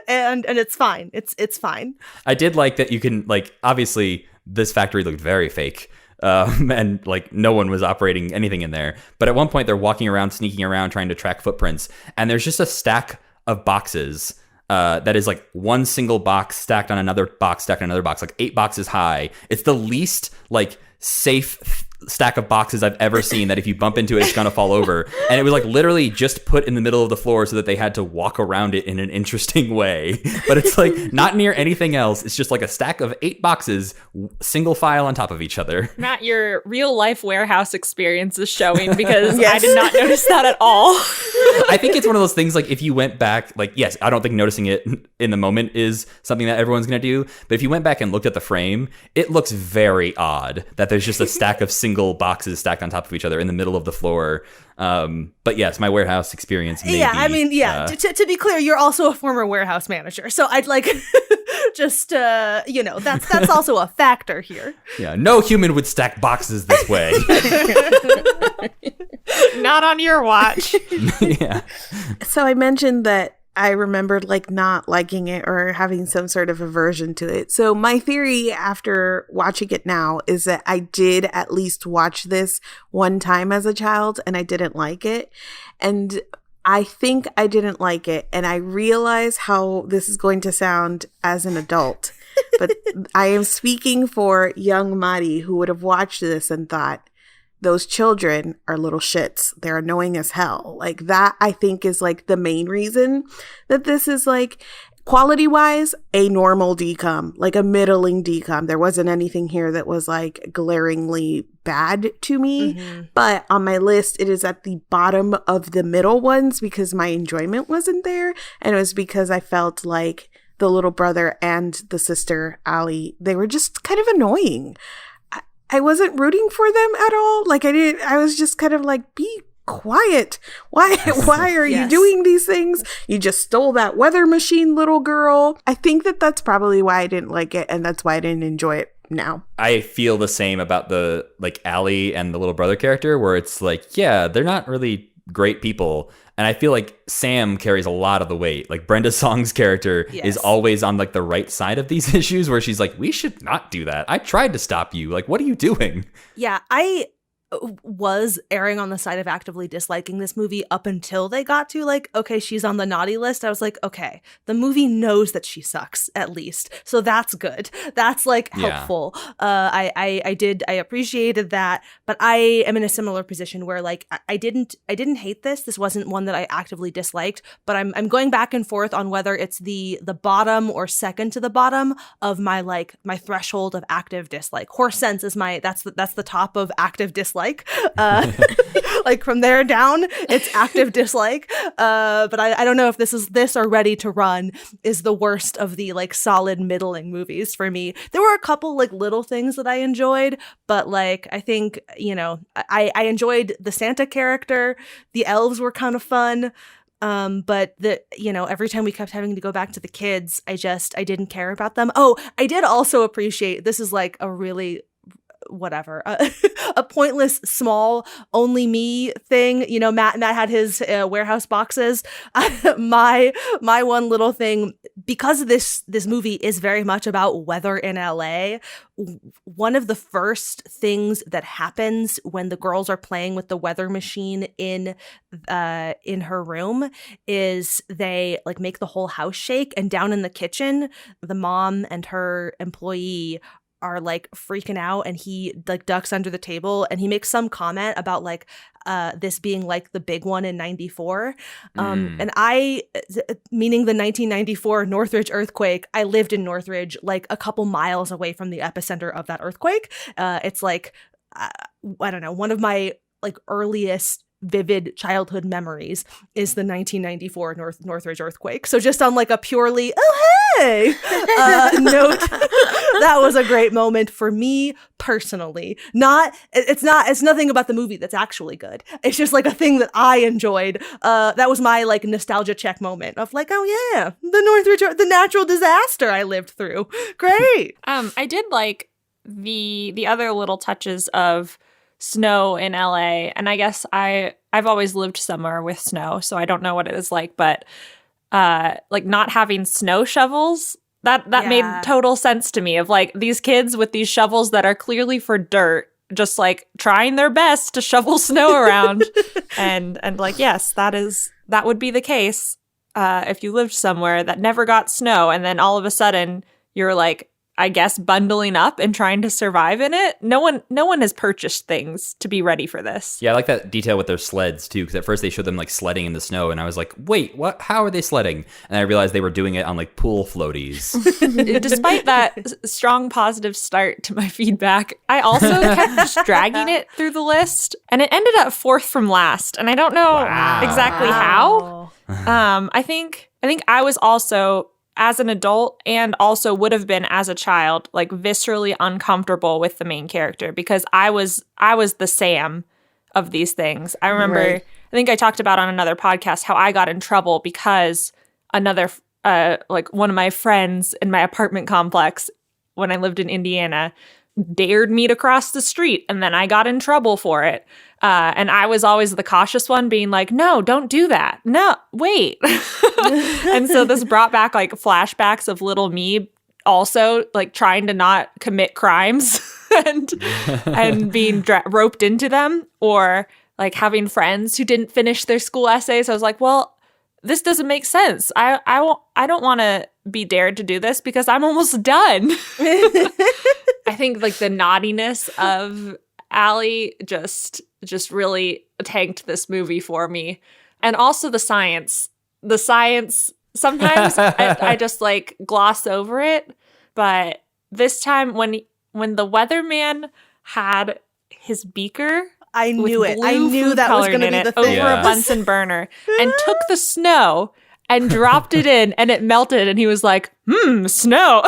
and it's fine. It's fine. I did like that you can like, obviously this factory looked very fake. And like no one was operating anything in there. But at one point they're walking around, sneaking around, trying to track footprints. And there's just a stack of boxes that is like one single box stacked on another box, stacked on another box, like 8 boxes high. It's the least like safe stack of boxes I've ever seen, that if you bump into it, it's gonna fall over. And it was like literally just put in the middle of the floor so that they had to walk around it in an interesting way. But it's like not near anything else. It's just like a stack of 8 boxes, single file on top of each other. Matt, your real life warehouse experience is showing, because I did not notice that at all. I think it's one of those things, like if you went back, like, yes, I don't think noticing it in the moment is something that everyone's going to do. But if you went back and looked at the frame, it looks very odd that there's just a stack of single boxes stacked on top of each other in the middle of the floor. But yes, my warehouse experience. Maybe, I mean, to be clear, you're also a former warehouse manager. So I'd like just, that's also a factor here. Yeah, no human would stack boxes this way. Not on your watch. Yeah. So I mentioned that I remembered like not liking it or having some sort of aversion to it. So my theory after watching it now is that I did at least watch this one time as a child and I didn't like it. And I think I didn't like it. And I realize how this is going to sound as an adult. But I am speaking for young Mari, who would have watched this and thought, those children are little shits. They're annoying as hell. Like that, I think, is like the main reason that this is like quality wise a normal decom, like a middling decom. There wasn't anything here that was like glaringly bad to me. Mm-hmm. But on my list, it is at the bottom of the middle ones because my enjoyment wasn't there. And it was because I felt like the little brother and the sister, Ali, they were just kind of annoying. I wasn't rooting for them at all. Like I was just kind of like, be quiet. Why are you doing these things? You just stole that weather machine, little girl. I think that that's probably why I didn't like it. And that's why I didn't enjoy it now. I feel the same about the like Ali and the little brother character, where it's like, yeah, they're not really great people. And I feel like Sam carries a lot of the weight. Like Brenda Song's character is always on like the right side of these issues, where she's like, we should not do that. I tried to stop you. Like, what are you doing? Yeah, was erring on the side of actively disliking this movie up until they got to like, okay, she's on the naughty list. I was like, okay, the movie knows that she sucks at least, so that's good. That's like helpful. I appreciated that, but I am in a similar position where like I didn't hate this. This wasn't one that I actively disliked, but I'm going back and forth on whether it's the bottom or second to the bottom of my threshold of active dislike. Horse sense is that's the top of active dislike. Like from there down, it's active dislike. But I don't know if this or Ready to Run is the worst of the like solid middling movies for me. There were a couple like little things that I enjoyed, but like I think, you know, I enjoyed the Santa character. The elves were kind of fun. But every time we kept having to go back to the kids, I didn't care about them. Oh, I did also appreciate, this is like a really a pointless small only me thing. You know, Matt had his warehouse boxes. my one little thing, because this movie is very much about weather in LA, one of the first things that happens when the girls are playing with the weather machine in her room is they like make the whole house shake, and down in the kitchen the mom and her employee are like freaking out, and he like ducks under the table and he makes some comment about like this being like the big one in 94. And meaning the 1994 Northridge earthquake, I lived in Northridge, like a couple miles away from the epicenter of that earthquake. It's like I don't know, one of my like earliest vivid childhood memories is the 1994 Northridge earthquake. So just on like a purely note, that was a great moment for me personally. It's nothing about the movie that's actually good. It's just like a thing that I enjoyed. That was my like nostalgia check moment of like, oh yeah, the Northridge, the natural disaster I lived through. Great. I did like the other little touches of snow in LA, and I guess I've always lived somewhere with snow, so I don't know what it is like, but like not having snow shovels, that made total sense to me, of like these kids with these shovels that are clearly for dirt, just like trying their best to shovel snow around. and like, yes, that would be the case if you lived somewhere that never got snow, and then all of a sudden you're like, I guess, bundling up and trying to survive in it. No one has purchased things to be ready for this. Yeah, I like that detail with their sleds too, because at first they showed them like sledding in the snow, and I was like, wait, what? How are they sledding? And I realized they were doing it on like pool floaties. Despite that strong positive start to my feedback, I also kept just dragging it through the list, and it ended up fourth from last, and I don't know exactly how. I think I was also, as an adult and also would have been as a child, like viscerally uncomfortable with the main character, because I was the Sam of these things. I remember, I think I talked about on another podcast how I got in trouble because another, like one of my friends in my apartment complex when I lived in Indiana dared me to cross the street, and then I got in trouble for it. And I was always the cautious one, being like, no, don't do that. No, wait. And so this brought back like flashbacks of little me also like trying to not commit crimes and being roped into them, or like having friends who didn't finish their school essays. I was like, well, this doesn't make sense. I don't want to be dared to do this because I'm almost done. I think like the naughtiness of Allie just really tanked this movie for me. And also the science. Sometimes I just like gloss over it. But this time when the weatherman had his beaker, I knew it. I knew that was going to be the thing. Over a Bunsen burner, and took the snow and dropped it in, and it melted, and he was like, snow.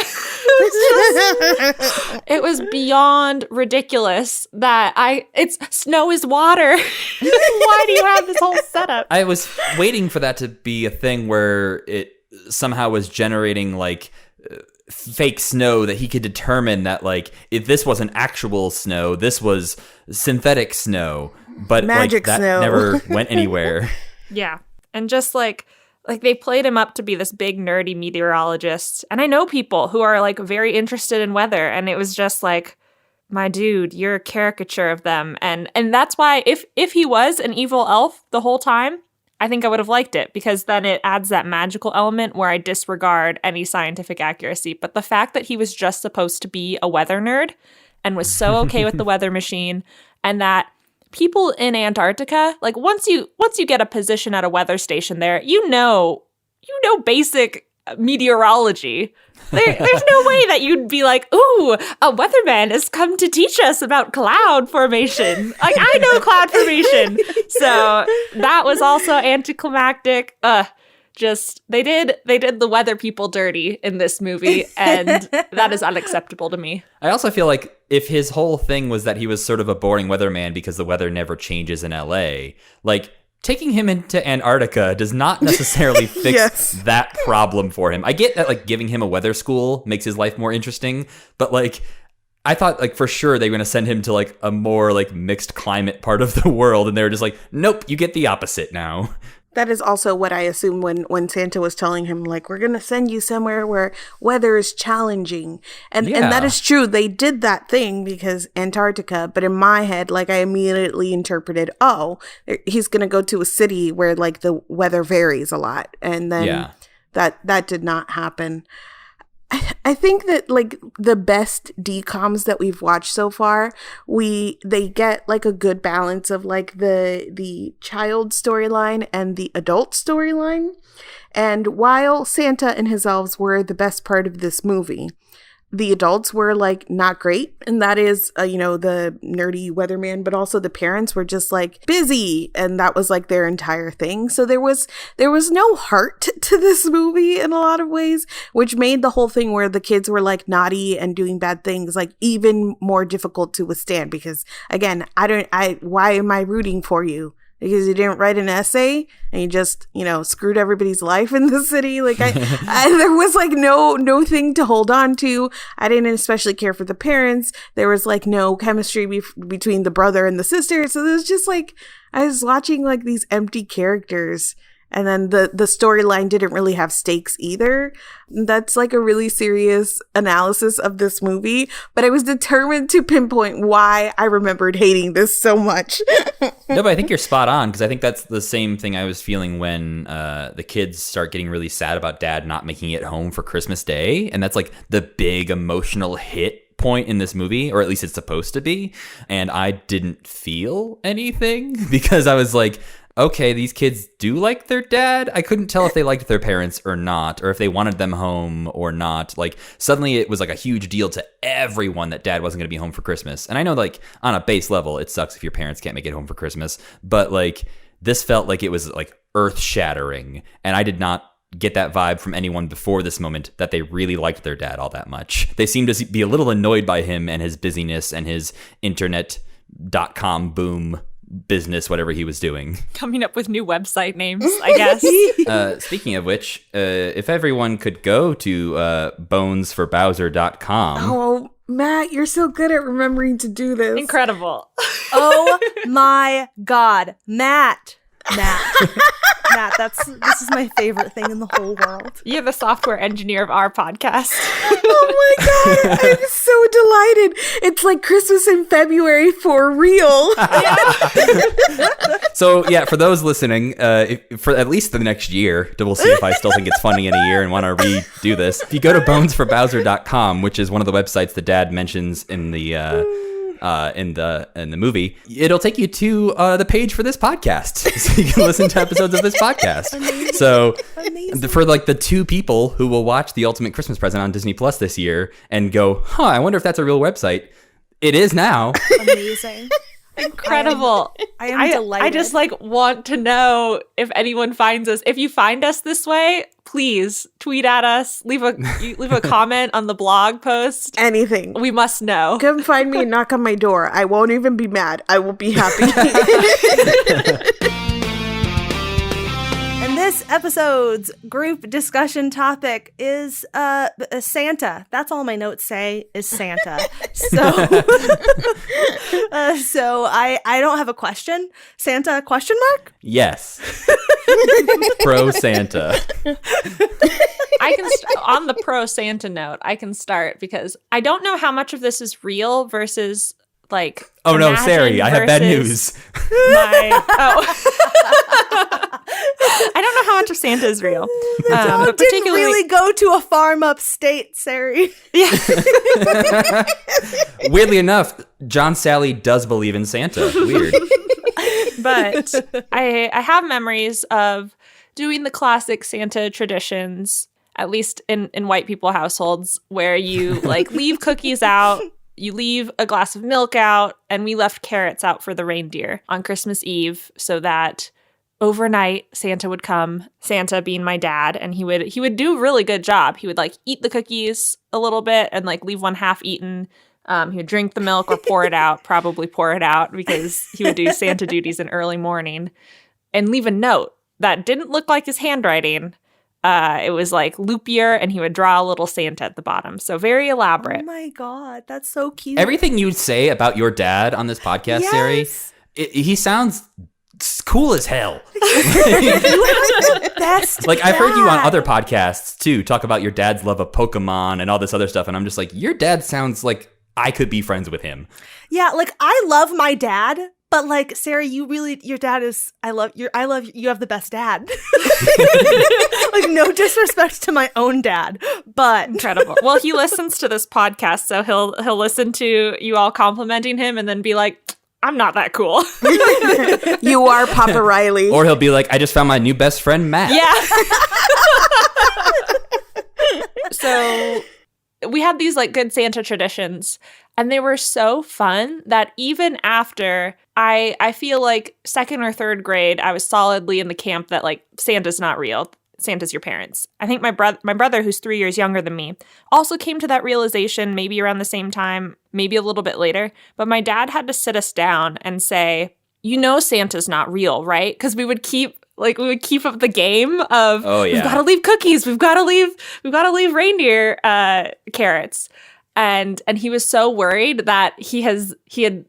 It was beyond ridiculous that snow is water. Why do you have this whole setup? I was waiting for that to be a thing where it somehow was generating like fake snow, that he could determine that like if this wasn't actual snow, this was synthetic snow, but magic like that snow never went anywhere. Yeah. And just like they played him up to be this big nerdy meteorologist, and I know people who are like very interested in weather, and it was just like, my dude, you're a caricature of them. And that's why if he was an evil elf the whole time, I think I would have liked it, because then it adds that magical element where I disregard any scientific accuracy. But the fact that he was just supposed to be a weather nerd and was so okay with the weather machine, and that people in Antarctica, like once you get a position at a weather station there, you know basic meteorology. There's no way that you'd be like, ooh, a weatherman has come to teach us about cloud formation. Like, I know cloud formation. So that was also anticlimactic. Just they did the weather people dirty in this movie, and that is unacceptable to me. I also feel like if his whole thing was that he was sort of a boring weatherman because the weather never changes in LA, like, taking him into Antarctica does not necessarily fix that problem for him. I get that, like, giving him a weather school makes his life more interesting, but, like, I thought, like, for sure they were going to send him to, like, a more, like, mixed climate part of the world, and they were just like, nope, you get the opposite now. That is also what I assumed when Santa was telling him, like, we're going to send you somewhere where weather is challenging. And that is true. They did that thing because Antarctica. But in my head, like, I immediately interpreted, oh, he's going to go to a city where, like, the weather varies a lot. And then that did not happen. I think that, like, the best DComs that we've watched so far, they get, like, a good balance of, like, the child storyline and the adult storyline. And while Santa and his elves were the best part of this movie, the adults were, like, not great. And that is, the nerdy weatherman, but also the parents were just, like, busy. And that was, like, their entire thing. So there was no heart to this movie in a lot of ways, which made the whole thing where the kids were, like, naughty and doing bad things, like, even more difficult to withstand. Because, again, why am I rooting for you? Because you didn't write an essay and you just, screwed everybody's life in the city. Like, there was, like, no thing to hold on to. I didn't especially care for the parents. There was, like, no chemistry between the brother and the sister. So it was just, like, I was watching, like, these empty characters. And then the storyline didn't really have stakes either. That's, like, a really serious analysis of this movie. But I was determined to pinpoint why I remembered hating this so much. No, but I think you're spot on, because I think that's the same thing I was feeling when the kids start getting really sad about dad not making it home for Christmas Day. And that's, like, the big emotional hit point in this movie, or at least it's supposed to be. And I didn't feel anything because I was like, okay, these kids do like their dad. I couldn't tell if they liked their parents or not, or if they wanted them home or not. Like, suddenly it was, like, a huge deal to everyone that dad wasn't going to be home for Christmas. And I know, like, on a base level, it sucks if your parents can't make it home for Christmas. But, like, this felt like it was, like, earth-shattering. And I did not get that vibe from anyone before this moment that they really liked their dad all that much. They seemed to be a little annoyed by him and his busyness and his internet.com boom business, whatever he was doing. Coming up with new website names, I guess. Speaking of which, if everyone could go to bonesforbowser.com. Oh, Matt, you're so good at remembering to do this. Incredible. Oh my God, Matt, this is my favorite thing in the whole world. You're the software engineer of our podcast. Oh my God, I'm so delighted. It's like Christmas in February for real. So yeah, for those listening, for at least the next year, we'll see if I still think it's funny in a year and want to redo this. If you go to bonesforbowser.com, which is one of the websites the dad mentions in the movie, it'll take you to the page for this podcast, so you can listen to episodes of this podcast. Amazing. So Amazing. for, like, the two people who will watch The Ultimate Christmas Present on Disney Plus this year and go, I wonder if that's a real website, it is now. Amazing. Incredible. I am delighted. I just, like, want to know if anyone finds us. If you find us this way, please tweet at us, leave a comment on the blog post. Anything. We must know. Come find me and knock on my door. I won't even be mad. I will be happy. And this episode's group discussion topic is Santa. That's all my notes say is Santa. So I don't have a question. Santa, question mark? Yes. Pro Santa. I can on the pro Santa note, I can start because I don't know how much of this is real versus like. Oh no, Ceri, I have bad news. I don't know how much of Santa is real. But didn't really go to a farm upstate, Ceri. Yeah. Weirdly enough, John Sally does believe in Santa. Weird. But I have memories of doing the classic Santa traditions, at least in white people households, where you like leave cookies out, you leave a glass of milk out, and we left carrots out for the reindeer on Christmas Eve so that overnight Santa would come, Santa being my dad, and he would do a really good job. He would like eat the cookies a little bit and like leave one half eaten. He would drink the milk or pour it out, probably pour it out because he would do Santa duties in early morning and leave a note that didn't look like his handwriting. It was like loopier and he would draw a little Santa at the bottom. So very elaborate. Oh my God, that's so cute. Everything you say about your dad on this podcast, Yes. Ceri, he sounds cool as hell. Best Like, I've heard you on dad. other podcasts, too, talk about your dad's love of Pokemon and all this other stuff, and I'm just like, your dad sounds like I could be friends with him. Yeah, like, I love my dad, but, like, Ceri, your dad is, you have the best dad. Like, no disrespect to my own dad, but. Incredible. Well, he listens to this podcast, so he'll listen to you all complimenting him and then be like, I'm not that cool. You are Papa Riley. Or he'll be like, I just found my new best friend, Matt. Yeah. So we had these like good Santa traditions, and they were so fun that even after I feel like second or third grade, I was solidly in the camp that like Santa's not real. Santa's your parents. I think my brother, who's 3 years younger than me, also came to that realization maybe around the same time, maybe a little bit later. But my dad had to sit us down and say, you know, Santa's not real, right? Because we would keep up the game of, we've got to leave cookies, we've got to leave reindeer carrots. And he was so worried that he had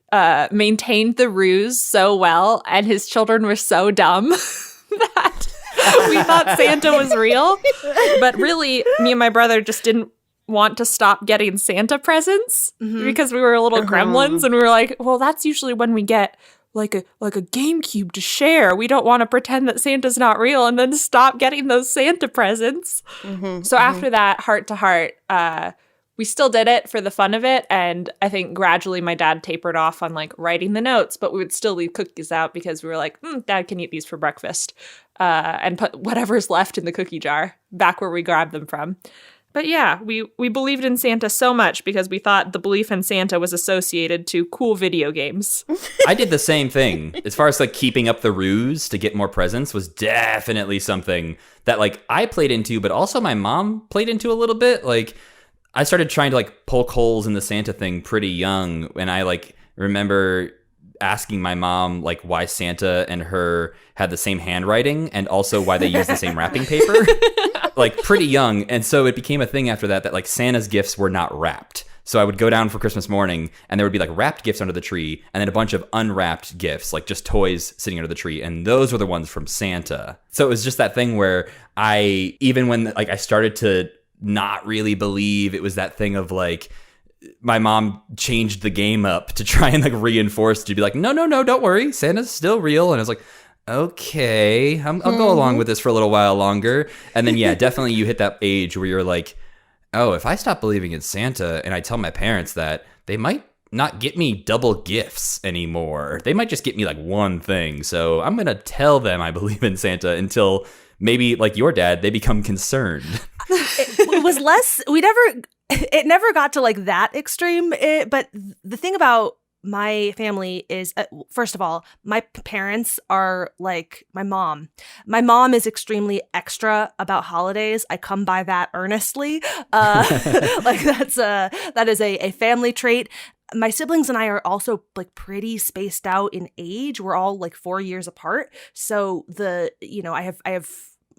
maintained the ruse so well, and his children were so dumb that we thought Santa was real. But really, me and my brother just didn't want to stop getting Santa presents because we were little gremlins, and we were like, well, that's usually when we get like a GameCube to share. We don't want to pretend that Santa's not real and then stop getting those Santa presents. So after that, heart to heart, we still did it for the fun of it. And I think gradually my dad tapered off on like writing the notes, but we would still leave cookies out because we were like, Dad can eat these for breakfast, and put whatever's left in the cookie jar back where we grabbed them from. But yeah, we believed in Santa so much because we thought the belief in Santa was associated to cool video games. I did the same thing. As far as like keeping up the ruse to get more presents was definitely something that like I played into, but also my mom played into a little bit. Like I started trying to like poke holes in the Santa thing pretty young, and I like remember asking my mom like why Santa and her had the same handwriting and also why they used the same wrapping paper. Like pretty young. And so it became a thing after that like Santa's gifts were not wrapped. So I would go down for Christmas morning and there would be like wrapped gifts under the tree and then a bunch of unwrapped gifts, like just toys sitting under the tree. And those were the ones from Santa. So it was just that thing where even when like I started to not really believe, it was that thing of like, my mom changed the game up to try and like reinforce to be like, no, don't worry. Santa's still real. And I was like, okay, I'll go along with this for a little while longer. And then, yeah, definitely you hit that age where you're like, oh, if I stop believing in Santa and I tell my parents that, they might not get me double gifts anymore. They might just get me like one thing. So I'm going to tell them I believe in Santa until maybe like your dad, they become concerned. It was less, it never got to like that extreme. But the thing about my family is, first of all, my parents are like my mom. My mom is extremely extra about holidays. I come by that earnestly. Like that is a family trait. My siblings and I are also like pretty spaced out in age. We're all like 4 years apart. So I have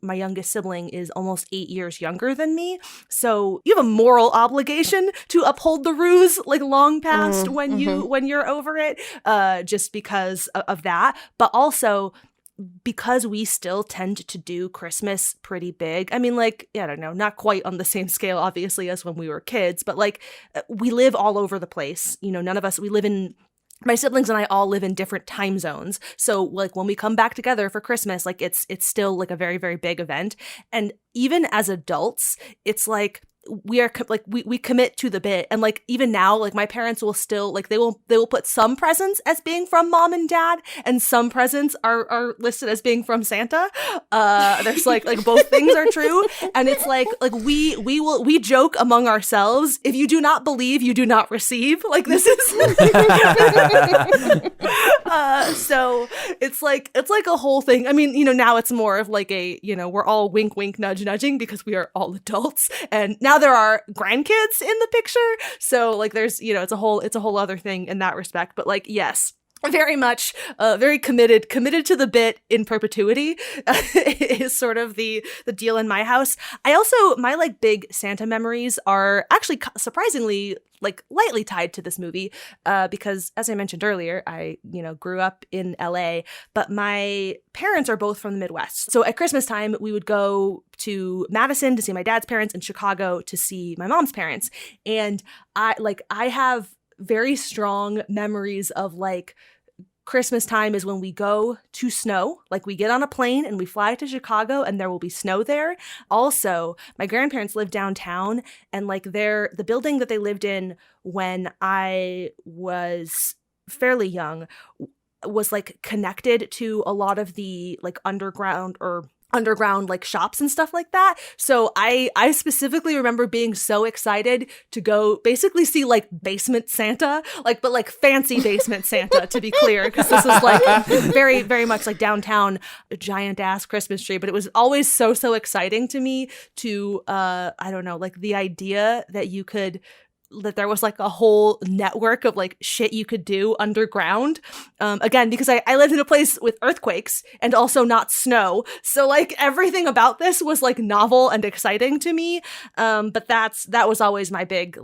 my youngest sibling is almost 8 years younger than me. So you have a moral obligation to uphold the ruse like long past when you're over it, just because of that. But also because we still tend to do Christmas pretty big. I mean, like, I don't know, not quite on the same scale, obviously, as when we were kids, but like we live all over the place. You know, none of us, my siblings and I all live in different time zones. So like when we come back together for Christmas, like it's still like a very, very big event. And even as adults, it's like we are like we commit to the bit. And like even now, like my parents will still like they will put some presents as being from mom and dad, and some presents are listed as being from Santa. There's like both things are true. And it's like we joke among ourselves, if you do not believe, you do not receive. Like this is so it's like a whole thing. I mean, you know, now it's more of like a, you know, we're all wink wink nudge nudging because we are all adults, and now there are grandkids in the picture, so like there's, you know, it's a whole other thing in that respect. But like, yes, very much very committed to the bit in perpetuity is sort of the deal in my house. I also, my like big Santa memories are actually surprisingly like lightly tied to this movie because, as I mentioned earlier, I, you know, grew up in LA, but my parents are both from the Midwest. So at Christmas time, we would go to Madison to see my dad's parents and Chicago to see my mom's parents. And I have very strong memories of like Christmas time is when we go to snow, like we get on a plane and we fly to Chicago and there will be snow there. Also, my grandparents live downtown, and like the building that they lived in when I was fairly young was like connected to a lot of the like underground like shops and stuff like that. So I specifically remember being so excited to go basically see like basement Santa, like, but like fancy basement Santa, to be clear, because this is like very, very much like downtown, a giant ass Christmas tree. But it was always so exciting to me to I don't know, like the idea that there was like a whole network of like shit you could do underground. Again, because I lived in a place with earthquakes and also not snow. So like everything about this was like novel and exciting to me. But that was always my big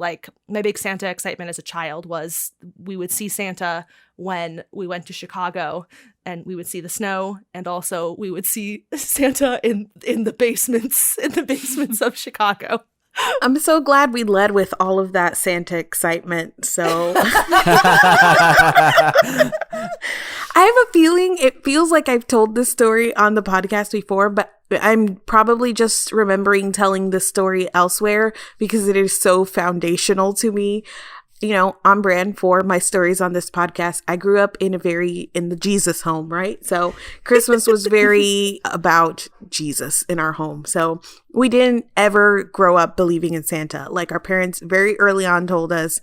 Santa excitement as a child, was we would see Santa when we went to Chicago, and we would see the snow, and also we would see Santa in the basements of Chicago. I'm so glad we led with all of that Santa excitement. So I have a feeling it feels like I've told this story on the podcast before, but I'm probably just remembering telling this story elsewhere because it is so foundational to me. You know, on brand for my stories on this podcast. I grew up in the Jesus home, right? So Christmas was very about Jesus in our home. So we didn't ever grow up believing in Santa. Like our parents very early on told us,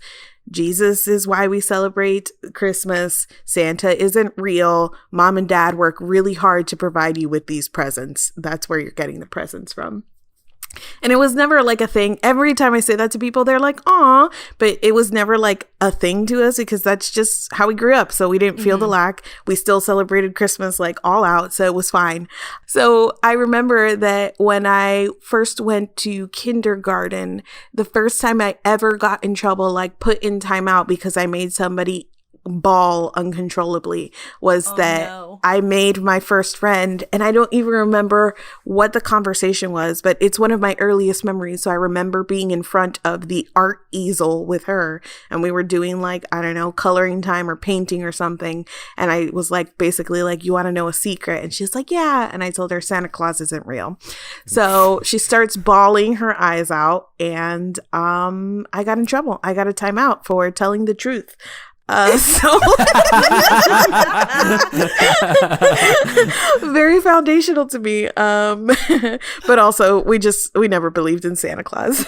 Jesus is why we celebrate Christmas. Santa isn't real. Mom and dad work really hard to provide you with these presents. That's where you're getting the presents from. And it was never like a thing. Every time I say that to people, they're like, aw, but it was never like a thing to us because that's just how we grew up. So we didn't feel the lack. We still celebrated Christmas like all out. So it was fine. So I remember that when I first went to kindergarten, the first time I ever got in trouble, like put in timeout because I made somebody bawl uncontrollably, was I made my first friend, and I don't even remember what the conversation was, but it's one of my earliest memories. So I remember being in front of the art easel with her, and we were doing like, I don't know, coloring time or painting or something, and I was like, basically like, you want to know a secret? And she's like, yeah. And I told her Santa Claus isn't real. So she starts bawling her eyes out, and I got in trouble. I got a timeout for telling the truth. So very foundational to me. But also we never believed in Santa Claus.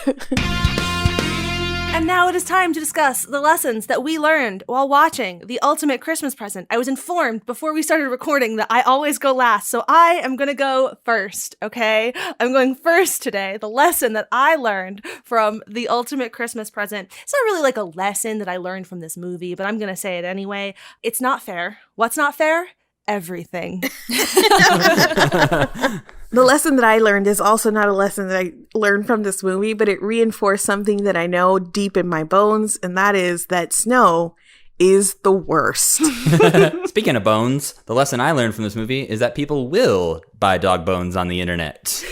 And now it is time to discuss the lessons that we learned while watching The Ultimate Christmas Present. I was informed before we started recording that I always go last, so I am going to go first, okay? I'm going first today. The lesson that I learned from The Ultimate Christmas Present. It's not really like a lesson that I learned from this movie, but I'm going to say it anyway. It's not fair. What's not fair? Everything. The lesson that I learned is also not a lesson that I learned from this movie, but it reinforced something that I know deep in my bones, and that is that snow is the worst. Speaking of bones, the lesson I learned from this movie is that people will buy dog bones on the internet.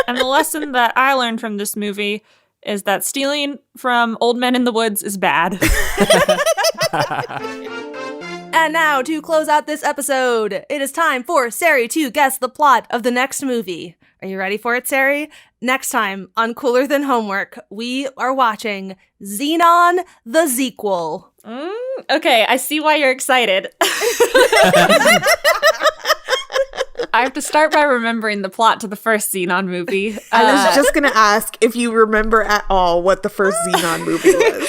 And the lesson that I learned from this movie is that stealing from old men in the woods is bad. And now, to close out this episode, it is time for Ceri to guess the plot of the next movie. Are you ready for it, Ceri? Next time on Cooler Than Homework, we are watching Xenon the Sequel. Okay, I see why you're excited. I have to start by remembering the plot to the first Xenon movie. I was just going to ask if you remember at all what the first Xenon movie was.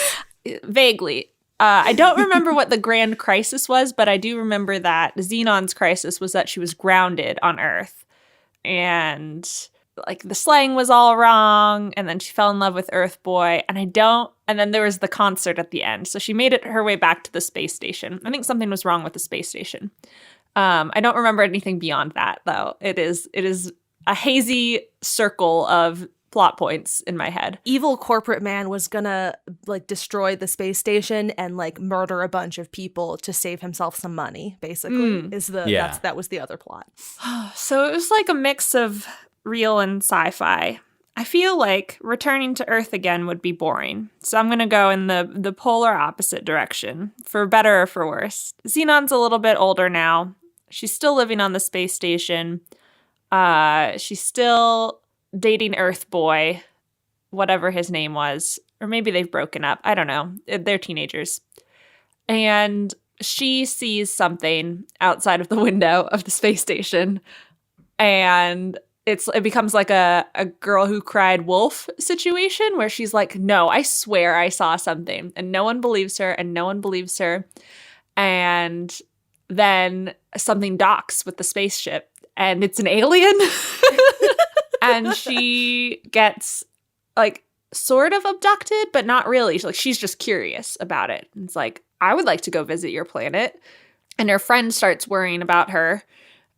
Vaguely. I don't remember what the grand crisis was, but I do remember that Xenon's crisis was that she was grounded on Earth. And like the slang was all wrong, and then she fell in love with Earth Boy, and then there was the concert at the end. So she made it her way back to the space station. I think something was wrong with the space station. I don't remember anything beyond that, though. It is a hazy circle of plot points in my head. Evil corporate man was gonna like destroy the space station and like murder a bunch of people to save himself some money, basically. That was the other plot. So it was like a mix of real and sci-fi. I feel like returning to Earth again would be boring. So I'm gonna go in the polar opposite direction, for better or for worse. Xenon's a little bit older now. She's still living on the space station. She's still dating Earth Boy, whatever his name was. Or maybe they've broken up. I don't know. They're teenagers. And she sees something outside of the window of the space station. And it becomes like a girl who cried wolf situation where she's like, no, I swear I saw something. And no one believes her, and no one believes her. And then something docks with the spaceship, and it's an alien. And she gets like sort of abducted, but not really. She's just curious about it. And it's like, I would like to go visit your planet. And her friend starts worrying about her.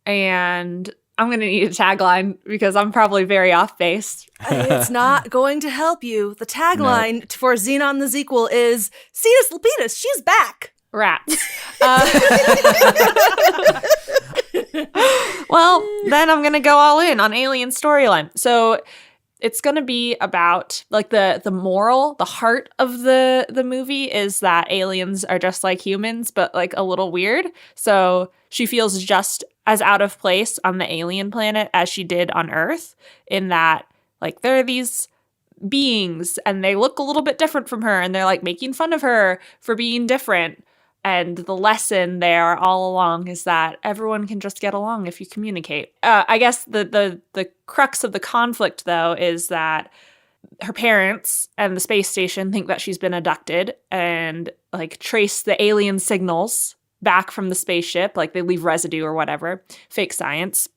And I'm going to need a tagline because I'm probably very off base. It's not going to help you. The tagline for Xenon the Sequel is, Cetus Lapidus, she's back. Rats. Well, then I'm going to go all in on alien storyline. So it's going to be about like the moral, the heart of the movie is that aliens are just like humans, but like a little weird. So she feels just as out of place on the alien planet as she did on Earth, in that like there are these beings and they look a little bit different from her, and they're like making fun of her for being different. And the lesson there all along is that everyone can just get along if you communicate. I guess the crux of the conflict, though, is that her parents and the space station think that she's been abducted and like trace the alien signals back from the spaceship. Like they leave residue or whatever, fake science.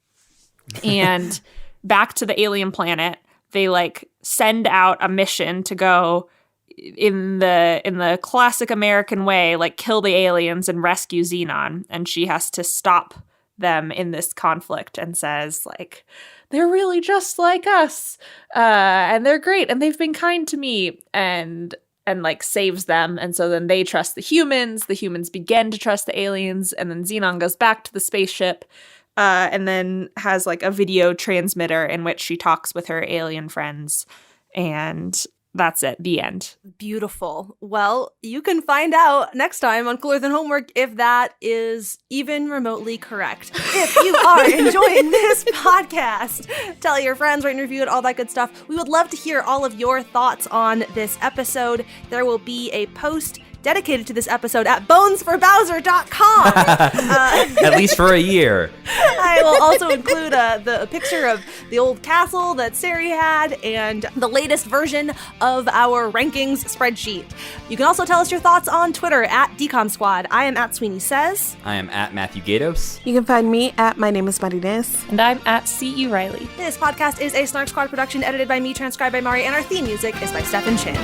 And back to the alien planet, they like send out a mission to go in the classic American way, like kill the aliens and rescue Xenon. And she has to stop them in this conflict and says like, they're really just like us. And they're great. And they've been kind to me, and like saves them. And so then they trust the humans begin to trust the aliens. And then Xenon goes back to the spaceship, and then has like a video transmitter in which she talks with her alien friends. And that's it. The end. Beautiful. Well, you can find out next time on Cooler Than Homework if that is even remotely correct. If you are enjoying this podcast, tell your friends, rate and review it, all that good stuff. We would love to hear all of your thoughts on this episode. There will be a post dedicated to this episode at bonesforbowser.com. At least for a year. I will also include a picture of the old castle that Ceri had and the latest version of our rankings spreadsheet. You can also tell us your thoughts on Twitter at DecomSquad. I am at Sweeney Says. I am at Matthew Gatos. You can find me at My Name is Martinez. And I'm at C.E. Riley. This podcast is a SnarkSquad production edited by me, transcribed by Mari, and our theme music is by Stefan Chin.